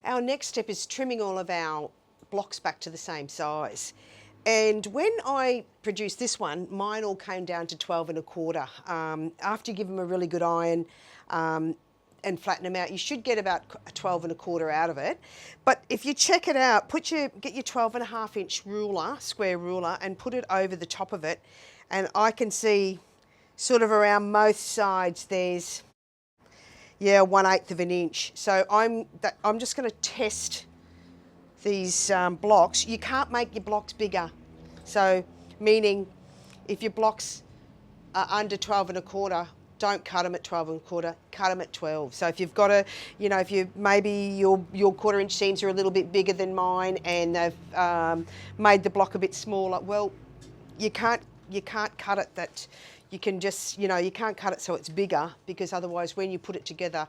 Our next step is trimming all of our blocks back to the same size. And when I produced this one, mine all came down to 12 1/4. After you give them a really good iron and flatten them out, you should get about 12 1/4 out of it. But if you check it out, get your 12.5-inch ruler, square ruler, and put it over the top of it. And I can see sort of around both sides there's, yeah, 1/8 of an inch. So I'm just going to test these blocks. You can't make your blocks bigger. So meaning if your blocks are under 12 1/4, don't cut them at 12 1/4, cut them at 12. So if you've got a, you know, if you maybe your 1/4-inch seams are a little bit bigger than mine and they've made the block a bit smaller, well, you can't cut it that, you can just, you know, you can't cut it so it's bigger, because otherwise when you put it together,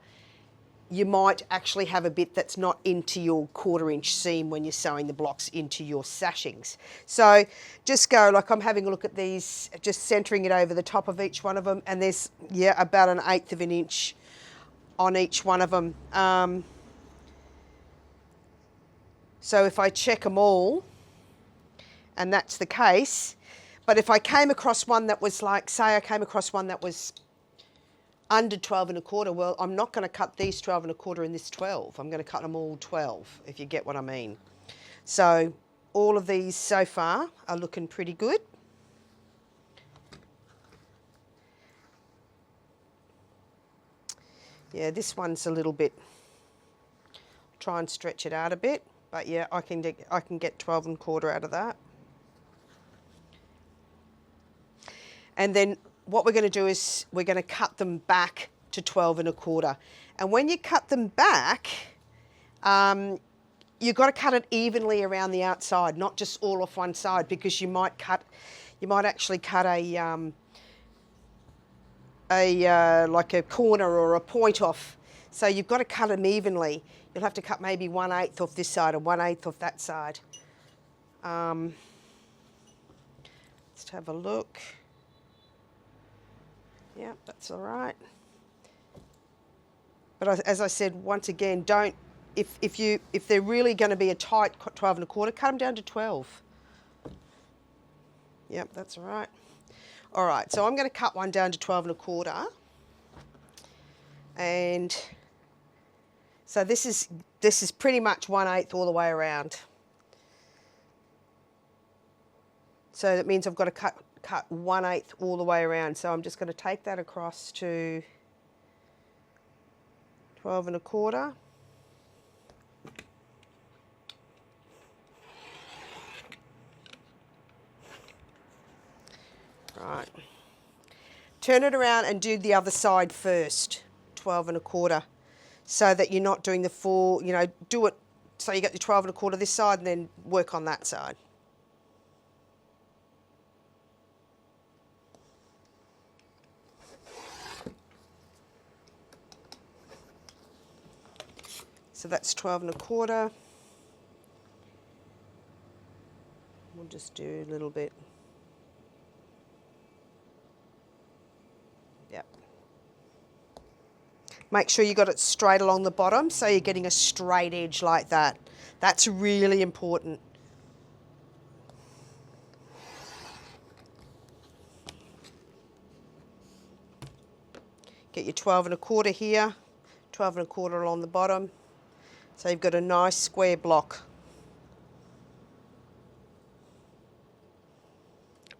you might actually have a bit that's not into your 1/4-inch seam when you're sewing the blocks into your sashings. So just go, like I'm having a look at these, just centering it over the top of each one of them, and there's, yeah, about 1/8 of an inch on each one of them. So if I check them all, and that's the case, but if I came across one that was like, say I came across one that was under 12 1/4, well, I'm not going to cut these 12 1/4 and this 12. I'm going to cut them all 12, if you get what I mean. So all of these so far are looking pretty good. Yeah, this one's a little bit, try and stretch it out a bit, but yeah, I can get 12 1/4 out of that. And then what we're going to do is we're going to cut them back to 12 1/4. And when you cut them back, you've got to cut it evenly around the outside, not just all off one side, because you might actually cut like a corner or a point off. So you've got to cut them evenly. You'll have to cut maybe 1/8 off this side and 1/8 off that side. Let's have a look. Yeah, that's all right. But as I said, once again, don't, if they're really going to be a tight 12 1/4, cut them down to 12. Yep, that's all right. All right, so I'm going to cut one down to 12 1/4. And so this is pretty much 1/8 all the way around. So that means I've got to cut 1/8 all the way around. So I'm just going to take that across to 12 1/4. Right. Turn it around and do the other side first, 12 1/4, so that you're not doing the full, you know, do it so you get your 12 1/4 this side and then work on that side. So that's 12 1/4. We'll just do a little bit. Yep. Make sure you got it straight along the bottom, so you're getting a straight edge like that. That's really important. Get your 12 1/4 here, 12 1/4 along the bottom. So you've got a nice square block.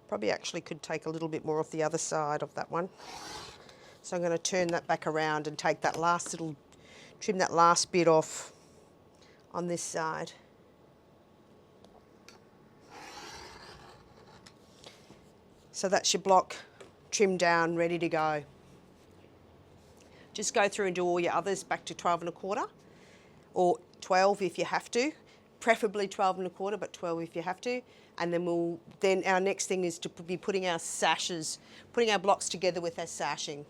Probably actually could take a little bit more off the other side of that one. So I'm going to turn that back around and take that last little, trim that last bit off on this side. So that's your block trimmed down, ready to go. Just go through and do all your others back to 12 1/4. Or 12 if you have to, preferably 12 1/4, but 12 if you have to. And then our next thing is to be putting our sashes, putting our blocks together with our sashing.